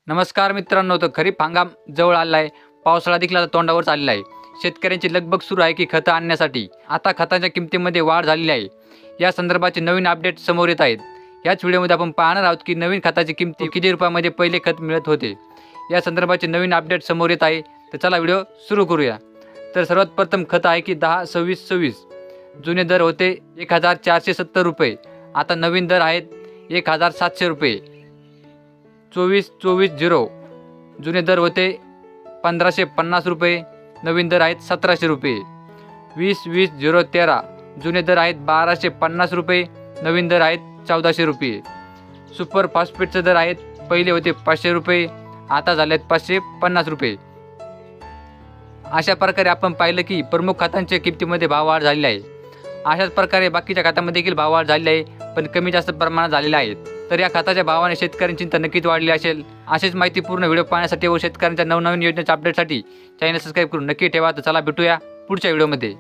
नमस्कार मित्रांनो, तर खरीप हंगाम जवळ आला आहे. पावसाळा देखील आता तोंडावर आलेला आहे. शेतकऱ्यांची लगबग सुरू आहे की खतं आणण्यासाठी. आता खतांच्या किमतीमध्ये वाढ झालेली आहे. या संदर्भाचे नवीन अपडेट समोर येत आहेत. याच व्हिडिओमध्ये आपण पाहणार आहोत की नवीन खताची किमती किती रुपयामध्ये पहिले खत मिळत होते. या संदर्भाचे नवीन अपडेट समोर येत आहे. तर चला व्हिडिओ सुरू करूया. तर सर्वात प्रथम खत आहे की 10-26-26. जुने दर होते 1470 रुपये. आता नवीन दर आहेत 1700 रुपये. 24-24-0 जुने दर होते 1550 रुपये. नवीन दर आहेत 1700 रुपये. 20-20-013 जुने दर आहेत 1250 रुपये. नवीन दर आहेत 1400 रुपये. सुपर फॉस्फेटचे दर आहेत पहिले होते 500 रुपये, आता झाले आहेत 550 रुपये. अशा प्रकारे आपण पाहिलं की प्रमुख खतांच्या किमतीमध्ये भाववाढ झालेली आहे. अशाच प्रकारे बाकीच्या खतांमध्ये देखील भाववाढ झालेली आहे, पण कमी जास्त प्रमाणात झालेले आहेत. तर या खताच्या भावाने शेतकऱ्यांची चिंता नक्कीच वाढली असेल. असेच माहितीपूर्ण व्हिडिओ पाहण्यासाठी व शेतकऱ्यांच्या नवनवीन योजनेच्या अपडेटसाठी चॅनल सबस्क्राईब करून नक्की ठेवा. तर चला भेटूया पुढच्या व्हिडिओमध्ये.